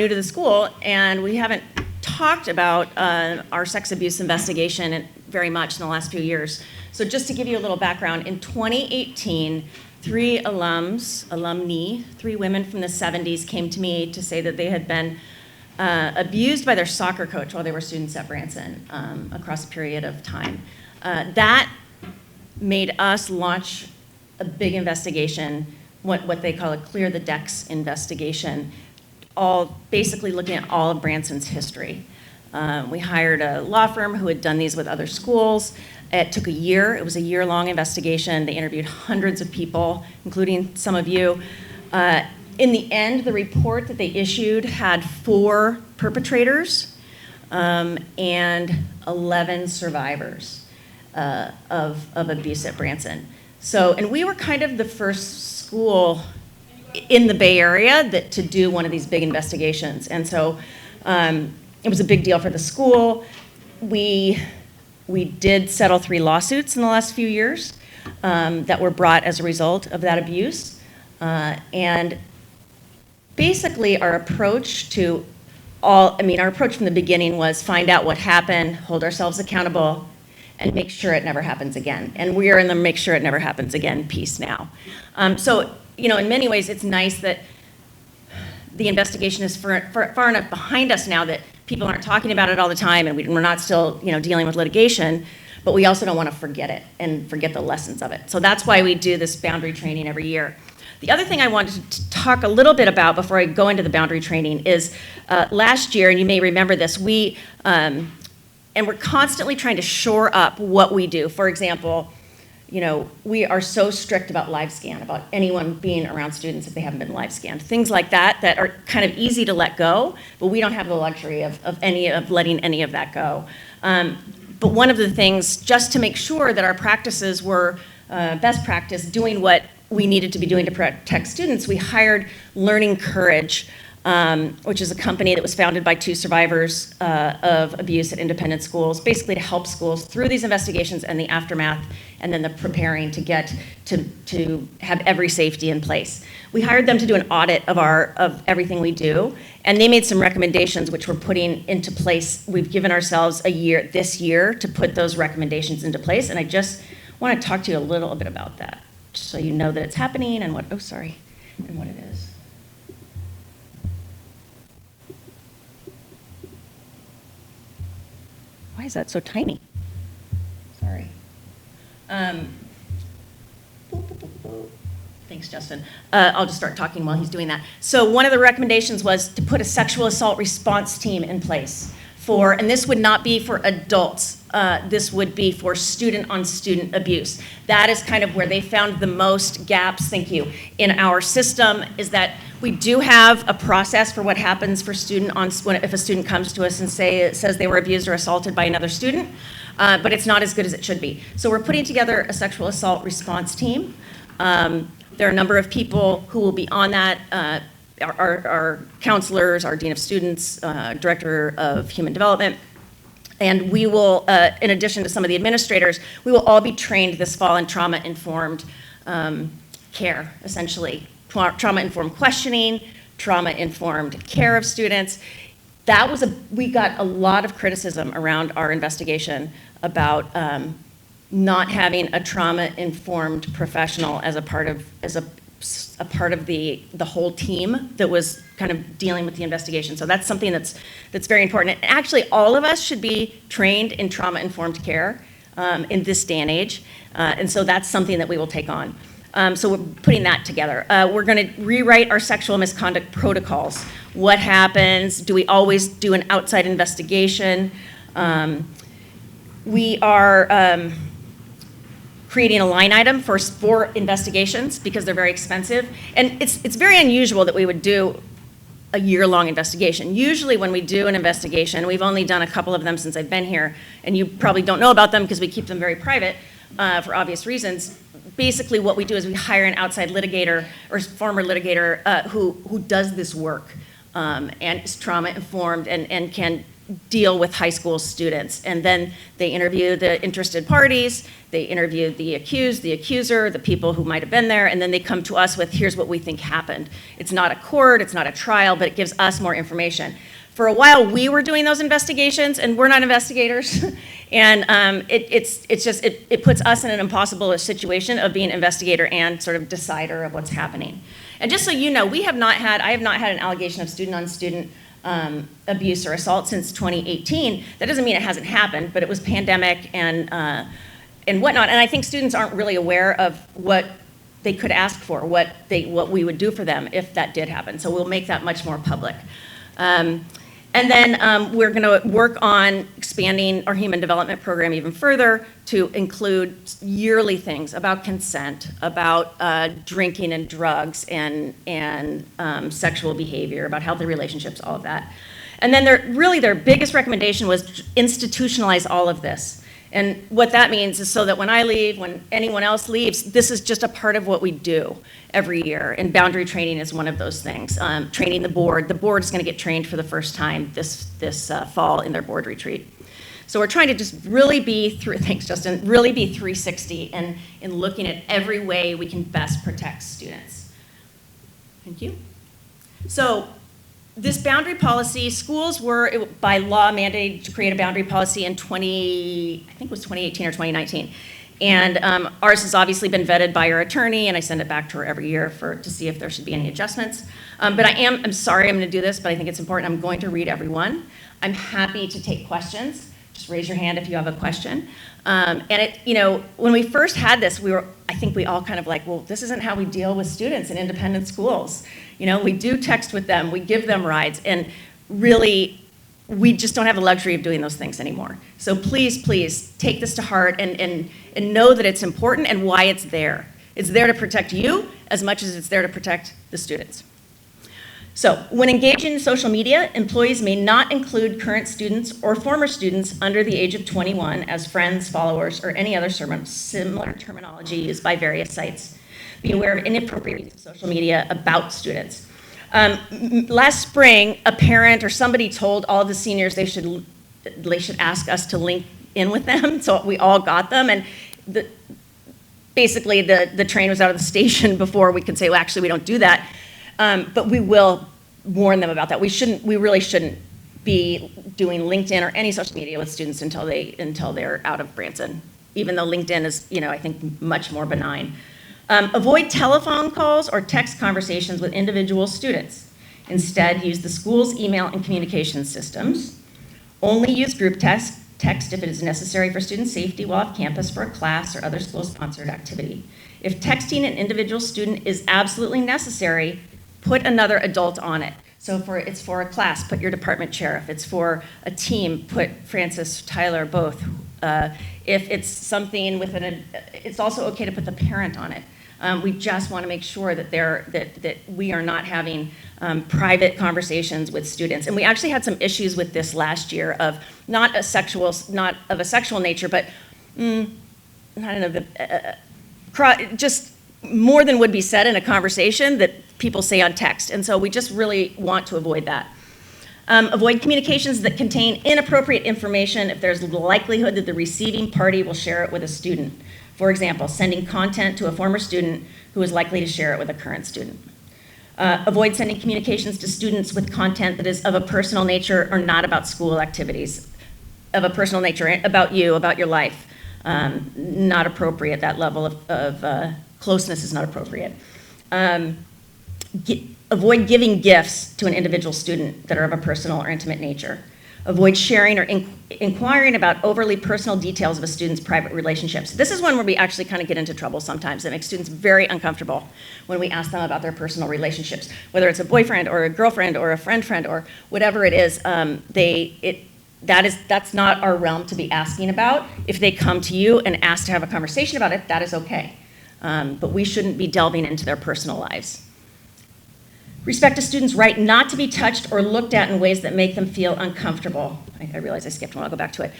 new to the school, and we haven't talked about our sex abuse investigation very much in the last few years. So just to give you a little background, in 2018, three alumni, three women from the 70s came to me to say that they had been abused by their soccer coach while they were students at Branson across a period of time. That made us launch a big investigation, what they call a clear the decks investigation, all basically looking at all of Branson's history. We hired a law firm who had done these with other schools. It took a year. It was a year-long investigation. They interviewed hundreds of people, including some of you. In the end, the report that they issued had 4 perpetrators and 11 survivors of abuse at Branson. So, and we were kind of the first school in the Bay Area to do one of these big investigations. And so it was a big deal for the school. We did settle 3 lawsuits in the last few years that were brought as a result of that abuse. And basically our approach from the beginning was find out what happened, hold ourselves accountable, and make sure it never happens again. And we are in the make sure it never happens again piece now. So, in many ways, it's nice that the investigation is far enough behind us now that people aren't talking about it all the time, and we're not still, dealing with litigation, but we also don't want to forget it and forget the lessons of it. So that's why we do this boundary training every year. The other thing I wanted to talk a little bit about before I go into the boundary training is last year, and you may remember this, we're constantly trying to shore up what we do. For example, we are so strict about live scan, about anyone being around students if they haven't been live scanned. Things like that are kind of easy to let go, but we don't have the luxury of letting any of that go. But one of the things, just to make sure that our practices were best practice, doing what we needed to be doing to protect students, we hired Learning Courage, which is a company that was founded by 2 survivors of abuse at independent schools, basically to help schools through these investigations and the aftermath, and then the preparing to get to have every safety in place. We hired them to do an audit of everything we do, and they made some recommendations which we're putting into place. We've given ourselves this year to put those recommendations into place, and I just want to talk to you a little bit about that, so you know that it's happening and what it is. Why is that so tiny? Sorry. Thanks, Justin. I'll just start talking while he's doing that. So one of the recommendations was to put a sexual assault response team in place and this would not be for adults. This would be for student-on-student abuse. That is kind of where they found the most gaps, thank you, in our system, is that we do have a process for what happens for if a student comes to us and says they were abused or assaulted by another student, but it's not as good as it should be. So we're putting together a sexual assault response team. There are a number of people who will be on that, our counselors, our dean of students, director of human development, and we will, in addition to some of the administrators, we will all be trained this fall in trauma-informed care, essentially. Trauma-informed questioning, trauma-informed care of students. We got a lot of criticism around our investigation about not having a trauma-informed professional as a part of the whole team that was kind of dealing with the investigation. So that's something that's very important. And actually, all of us should be trained in trauma-informed care in this day and age. And so that's something that we will take on. So we're putting that together. We're going to rewrite our sexual misconduct protocols. What happens? Do we always do an outside investigation? We are creating a line item for investigations because they're very expensive. And it's very unusual that we would do a year-long investigation. Usually when we do an investigation, we've only done a couple of them since I've been here, and you probably don't know about them because we keep them very private for obvious reasons. Basically what we do is we hire an outside litigator or former litigator who does this work. and is trauma-informed and can deal with high school students. And then they interview the interested parties, they interview the accused, the accuser, the people who might have been there, and then they come to us with, here's what we think happened. It's not a court, it's not a trial, but it gives us more information. For a while, we were doing those investigations, and we're not investigators. And it puts us in an impossible situation of being investigator and sort of decider of what's happening. And just so you know, I have not had an allegation of student-on-student abuse or assault since 2018. That doesn't mean it hasn't happened, but it was pandemic and whatnot. And I think students aren't really aware of what they could ask for, what we would do for them if that did happen. So we'll make that much more public. And then we're going to work on expanding our human development program even further to include yearly things about consent, about drinking and drugs and sexual behavior, about healthy relationships, all of that. And then their biggest recommendation was institutionalize all of this. And what that means is so that when I leave, when anyone else leaves, this is just a part of what we do every year. And boundary training is one of those things. Training the board. The board is going to get trained for the first time this fall in their board retreat. So we're trying to just really be thanks Justin, really be 360 and in looking at every way we can best protect students. Thank you. So this boundary policy, schools were by law mandated to create a boundary policy in 2018 or 2019. And ours has obviously been vetted by our attorney, and I send it back to her every year to see if there should be any adjustments. But I'm sorry I'm going to do this, but I think it's important. I'm going to read every one. I'm happy to take questions. Just raise your hand if you have a question. When we first had this, I think we all kind of like, well, this isn't how we deal with students in independent schools. We do text with them, we give them rides, and really, we just don't have the luxury of doing those things anymore. So please take this to heart and know that it's important and why it's there. It's there to protect you as much as it's there to protect the students. So when engaging in social media, employees may not include current students or former students under the age of 21 as friends, followers, or any other similar terminology used by various sites. Be aware of inappropriate use of social media about students. Last spring, a parent or somebody told all of the seniors they should ask us to link in with them, so we all got them, and basically the train was out of the station before we could say, well, actually, we don't do that. But we will warn them about that. We really shouldn't be doing LinkedIn or any social media with students until they're out of Branson, even though LinkedIn is, I think, much more benign. Avoid telephone calls or text conversations with individual students. Instead, use the school's email and communication systems. Only use group text if it is necessary for student safety while off campus for a class or other school-sponsored activity. If texting an individual student is absolutely necessary, put another adult on it. So it's for a class, put your department chair. If it's for a team, put Francis, Tyler, both. If it's something it's also okay to put the parent on it. We just want to make sure that we are not having private conversations with students. And we actually had some issues with this last year of not of a sexual nature, but just more than would be said in a conversation that people say on text. And so we just really want to avoid that. Avoid communications that contain inappropriate information if there's the likelihood that the receiving party will share it with a student. For example, sending content to a former student who is likely to share it with a current student. Avoid sending communications to students with content that is of a personal nature or not about school activities, of a personal nature, about you, about your life. Not appropriate. That level of closeness is not appropriate. Avoid giving gifts to an individual student that are of a personal or intimate nature. Avoid sharing or inquiring about overly personal details of a student's private relationships. This is one where we actually kind of get into trouble sometimes. It makes students very uncomfortable when we ask them about their personal relationships, whether it's a boyfriend or a girlfriend or a friend or whatever it is. That's not our realm to be asking about. If they come to you and ask to have a conversation about it, that is okay. But we shouldn't be delving into their personal lives. Respect a student's right not to be touched or looked at in ways that make them feel uncomfortable. I realize I skipped one, I'll go back to it.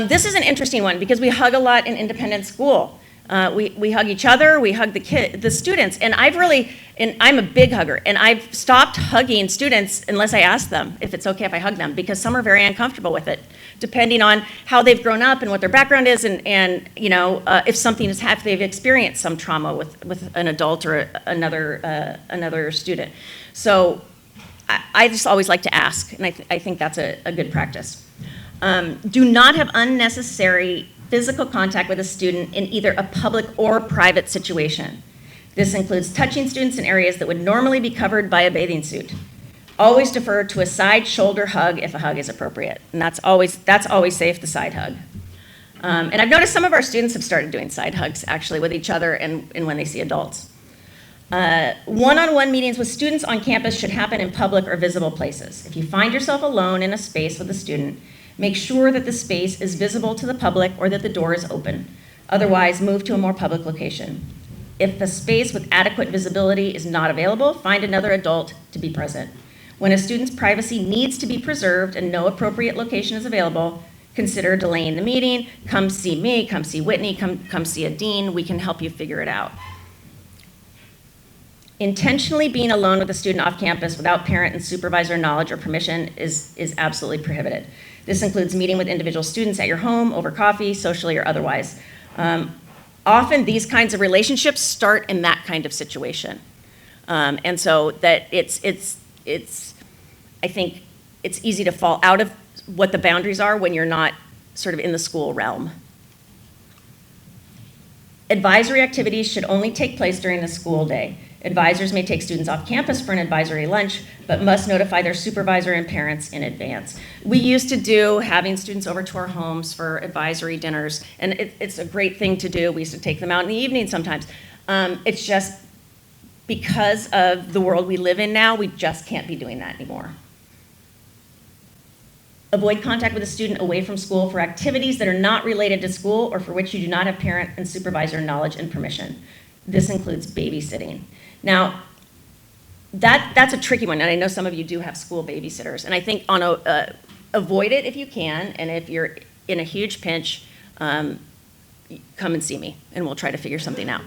This is an interesting one because we hug a lot in independent school. We hug each other, we hug the students, and I'm a big hugger, and I've stopped hugging students unless I ask them if it's okay if I hug them, because some are very uncomfortable with it, depending on how they've grown up and what their background is, and if something has happened, they've experienced some trauma with an adult or another student. So I just always like to ask, and I think that's a good practice. Do not have unnecessary physical contact with a student in either a public or private situation. This includes touching students in areas that would normally be covered by a bathing suit. Always defer to a side shoulder hug if a hug is appropriate, and that's always safe, the side hug. And I've noticed some of our students have started doing side hugs actually with each other and when they see adults. One-on-one meetings with students on campus should happen in public or visible places. If you find yourself alone in a space with a student, make sure that the space is visible to the public or that the door is open. Otherwise, move to a more public location. If the space with adequate visibility is not available, find another adult to be present. When a student's privacy needs to be preserved and no appropriate location is available, consider delaying the meeting. Come see me, come see Whitney, come see a dean. We can help you figure it out. Intentionally being alone with a student off campus without parent and supervisor knowledge or permission is absolutely prohibited. This includes meeting with individual students at your home over coffee, socially or otherwise. Often these kinds of relationships start in that kind of situation. And so that I think it's easy to fall out of what the boundaries are when you're not sort of in the school realm. Advisory activities should only take place during the school day. Advisors may take students off campus for an advisory lunch, but must notify their supervisor and parents in advance. We used to do having students over to our homes for advisory dinners, and it's a great thing to do. We used to take them out in the evening sometimes. It's just because of the world we live in now, we just can't be doing that anymore. Avoid contact with a student away from school for activities that are not related to school or for which you do not have parent and supervisor knowledge and permission. This includes babysitting. Now, that's a tricky one, and I know some of you do have school babysitters, and I think avoid it if you can, and if you're in a huge pinch, come and see me, and we'll try to figure something out.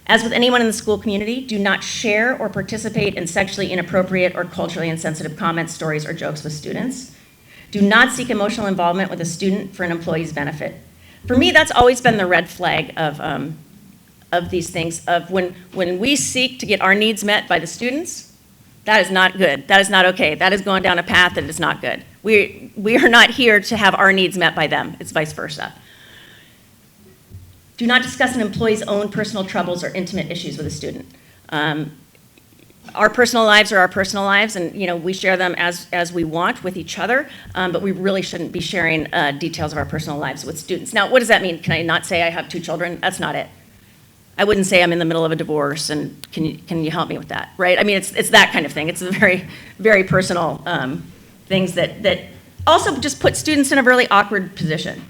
As with anyone in the school community, do not share or participate in sexually inappropriate or culturally insensitive comments, stories, or jokes with students. Do not seek emotional involvement with a student for an employee's benefit. For me, that's always been the red flag of these things, of when we seek to get our needs met by the students, that is not good. That is not okay. That is going down a path that is not good. We are not here to have our needs met by them. It's vice versa. Do not discuss an employee's own personal troubles or intimate issues with a student. Our personal lives are our personal lives, and we share them as we want with each other, but we really shouldn't be sharing details of our personal lives with students. Now, what does that mean? Can I not say I have 2 children? That's not it. I wouldn't say I'm in the middle of a divorce, and can you help me with that, right? I mean, it's that kind of thing. It's a very, very personal things that also just put students in a really awkward position.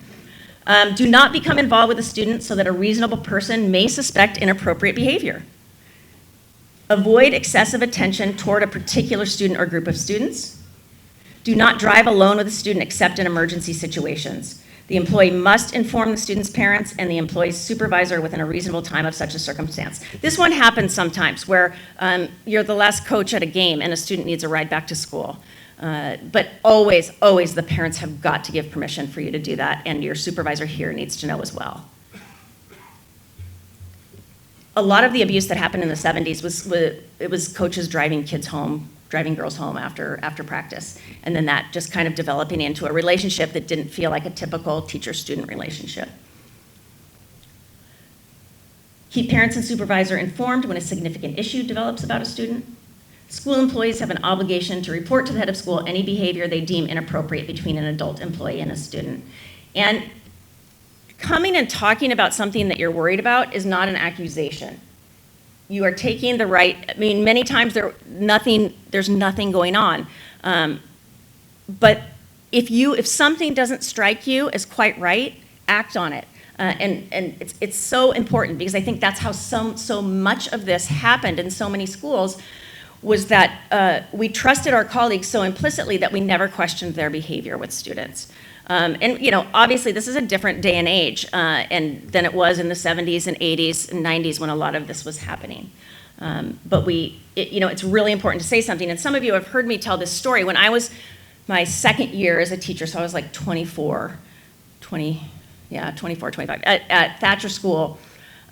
Do not become involved with a student so that a reasonable person may suspect inappropriate behavior. Avoid excessive attention toward a particular student or group of students. Do not drive alone with a student except in emergency situations. The employee must inform the student's parents and the employee's supervisor within a reasonable time of such a circumstance. This one happens sometimes where you're the last coach at a game and a student needs a ride back to school. But always, always the parents have got to give permission for you to do that, and your supervisor here needs to know as well. A lot of the abuse that happened in the 70s was coaches driving kids home, driving girls home after practice, and then that just kind of developing into a relationship that didn't feel like a typical teacher-student relationship. Keep parents and supervisor informed when a significant issue develops about a student. School employees have an obligation to report to the head of school any behavior they deem inappropriate between an adult employee and a student. And coming and talking about something that you're worried about is not an accusation. You are taking the right, I mean, many times there's nothing going on. But if something doesn't strike you as quite right, act on it. And it's so important, because I think that's how so much of this happened in so many schools, was that we trusted our colleagues so implicitly that we never questioned their behavior with students. And, obviously, this is a different day and age than it was in the 70s and 80s and 90s when a lot of this was happening. But it's really important to say something. And some of you have heard me tell this story. When I was my second year as a teacher, so I was like 24, 25, at Thatcher School,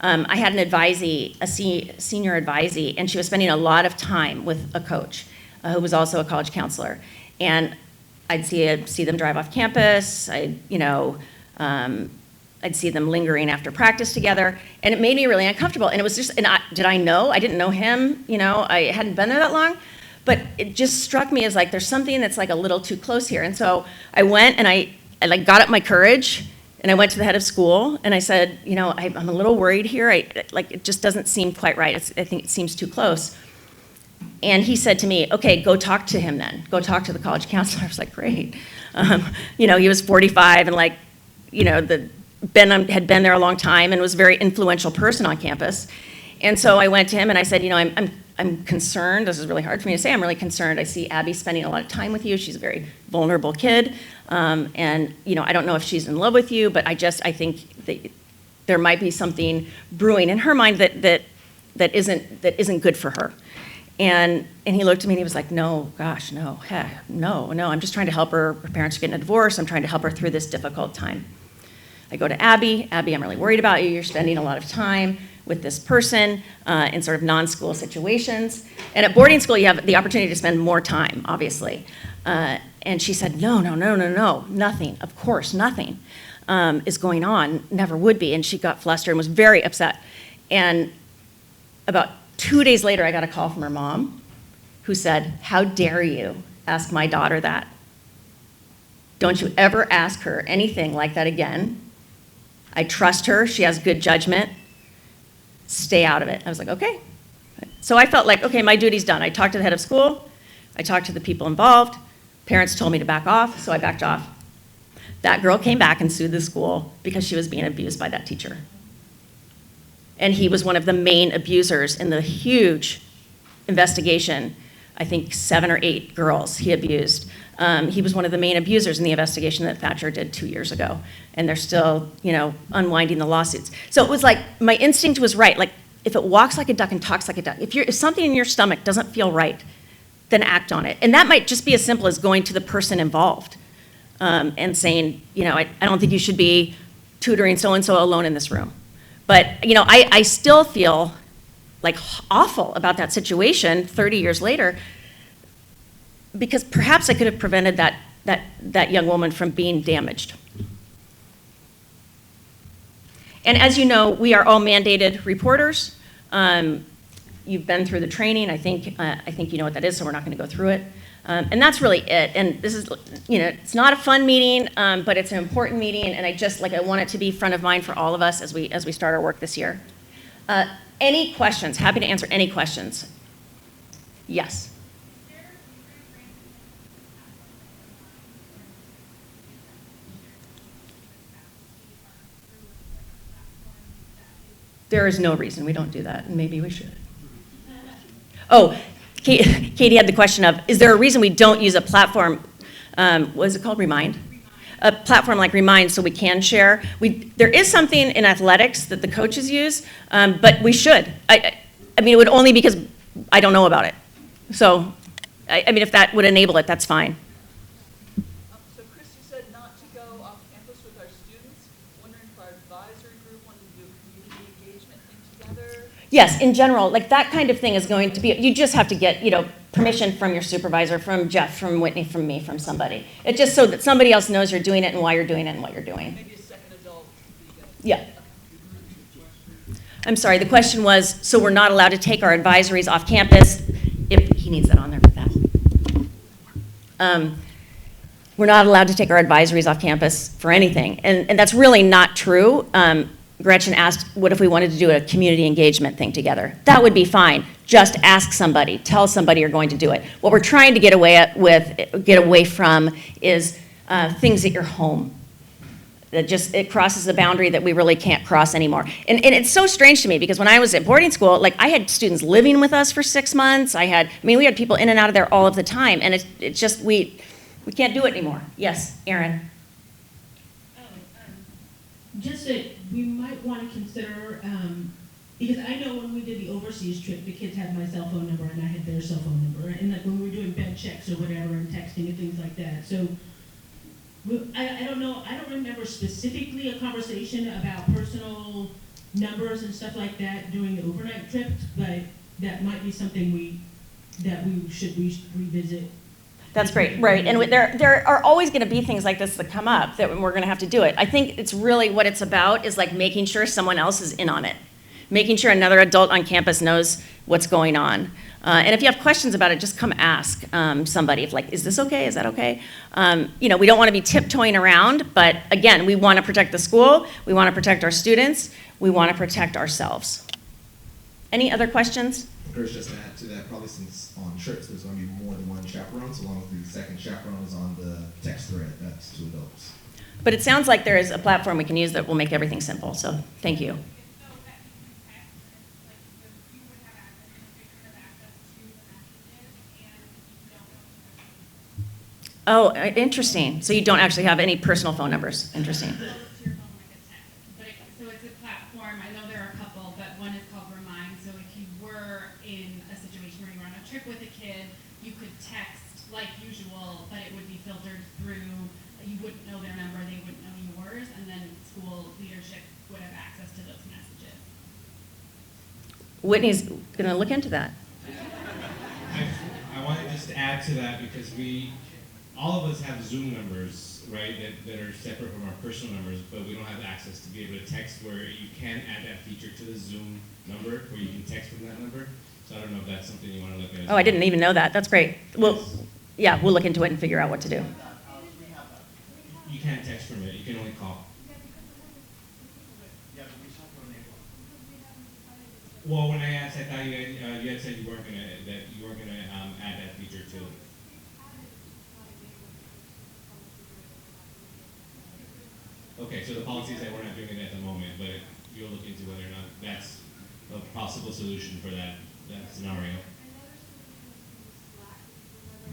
I had an advisee, a senior advisee, and she was spending a lot of time with a coach who was also a college counselor. And I'd see them drive off campus. I'd see them lingering after practice together, and it made me really uncomfortable. And it was just, did I know? I didn't know him. I hadn't been there that long, but it just struck me as like there's something that's like a little too close here. And so I went and I like got up my courage. And I went to the head of school and I said, I'm a little worried here. It just doesn't seem quite right. I think it seems too close. And he said to me, okay, go talk to him then. Go talk to the college counselor. I was like, great. He was 45 and had been there a long time and was a very influential person on campus. And so I went to him and I said, I'm concerned. This is really hard for me to say. I'm really concerned. I see Abby spending a lot of time with you. She's a very vulnerable kid. And I don't know if she's in love with you, but I think that there might be something brewing in her mind that isn't good for her. And he looked at me and he was like, no, gosh, no, heck, no. I'm just trying to help her. Her parents are getting a divorce. I'm trying to help her through this difficult time. I go to Abby. Abby, I'm really worried about you. You're spending a lot of time with this person in sort of non-school situations. And at boarding school, you have the opportunity to spend more time, obviously. And she said, no, nothing. Of course, nothing is going on, never would be. And she got flustered and was very upset. And about 2 days later, I got a call from her mom who said, how dare you ask my daughter that? Don't you ever ask her anything like that again. I trust her. She has good judgment. Stay out of it. I was like, okay. So I felt like, okay, my duty's done. I talked to the head of school. I talked to the people involved. Parents told me to back off, so I backed off. That girl came back and sued the school because she was being abused by that teacher. And he was one of the main abusers in the huge investigation. I think 7 or 8 girls he abused. He was one of the main abusers in the investigation that Thatcher did 2 years ago. And they're still, unwinding the lawsuits. So it was like, my instinct was right. Like, if it walks like a duck and talks like a duck, if something in your stomach doesn't feel right, then act on it. And that might just be as simple as going to the person involved and saying, I don't think you should be tutoring so-and-so alone in this room. But, I still feel like awful about that situation 30 years later, because perhaps I could have prevented that young woman from being damaged. And as you know, we are all mandated reporters. You've been through the training. I think you know what that is, so we're not going to go through it. And that's really it. And this is, it's not a fun meeting, but it's an important meeting, and I want it to be front of mind for all of us as we start our work this year. Any questions? Happy to answer any questions. Yes. There is no reason we don't do that, and maybe we should. Oh, Katie had the question of, is there a reason we don't use a platform, what is it called, Remind? A platform like Remind so we can share. There is something in athletics that the coaches use, but we should. I mean, it would only because I don't know about it. So, I mean, if that would enable it, that's fine. So Chris, you said not to go off campus with our students. Wondering if our advisory group wanted to do a community engagement thing together? Yes, in general, like that kind of thing is going to be, you just have to get, permission from your supervisor, from Jeff, from Whitney, from me, from somebody. It's just so that somebody else knows you're doing it and why you're doing it and what you're doing. Maybe a second adult. Yeah. I'm sorry, the question was, so we're not allowed to take our advisories off campus, if he needs that on there with that. We're not allowed to take our advisories off campus for anything, and that's really not true. Gretchen asked, what if we wanted to do a community engagement thing together? That would be fine. Just ask somebody, tell somebody you're going to do it. What we're trying to get away from is things at your home. It crosses the boundary that we really can't cross anymore. And it's so strange to me because when I was at boarding school, like I had students living with us for 6 months. We had people in and out of there all of the time, and it's just, we can't do it anymore. Yes, Aaron. Just that we might want to consider, because I know when we did the overseas trip, the kids had my cell phone number and I had their cell phone number, and like when we were doing bed checks or whatever and texting and things like that. So I don't know, I don't remember specifically a conversation about personal numbers and stuff like that during the overnight trips, but that might be something that we should revisit. That's great, right. And there are always going to be things like this that come up that we're going to have to do it. I think it's really what it's about is like making sure someone else is in on it. Making sure another adult on campus knows what's going on. And if you have questions about it, just come ask somebody. If like, is this okay? Is that okay? We don't want to be tiptoeing around, but again, we want to protect the school. We want to protect our students. We want to protect ourselves. Any other questions? Chris, just to add to that, probably since on trips there's going to be more than one chaperone, so long as the second chaperone is on the text thread, that's 2 adults. But it sounds like there is a platform we can use that will make everything simple, so thank you. Oh, interesting. So you don't actually have any personal phone numbers. Interesting. So it's a platform, I know there are a couple, but one is called Remind. So if you were in a situation where you were on a trip with a kid, you could text like usual, but it would be filtered through, you wouldn't know their number, they wouldn't know yours, and then school leadership would have access to those messages. Whitney's going to look into that. I wanted just to add to that because all of us have Zoom numbers, right, that are separate from our personal numbers, but we don't have access to be able to text where you can add that feature to the Zoom number where you can text from that number. So I don't know if that's something you want to look at. Oh, I didn't even know that. That's great. Well, yeah, we'll look into it and figure out what to do. You can't text from it. You can only call. Well, when I asked, I thought you had said you weren't gonna add that feature too. Okay, so the policy is that we're not doing it at the moment, but you'll look into whether or not that's a possible solution for that scenario.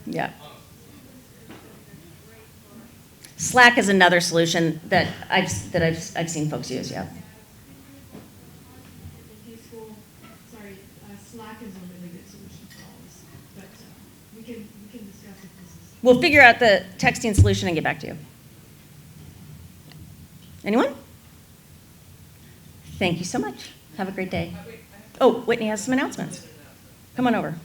Yeah. Slack is another solution that I've seen folks use, yeah. Slack is a really good solution for all this, but we can discuss if this is. We'll figure out the texting solution and get back to you. Anyone? Thank you so much. Have a great day. Oh, Whitney has some announcements. Come on over.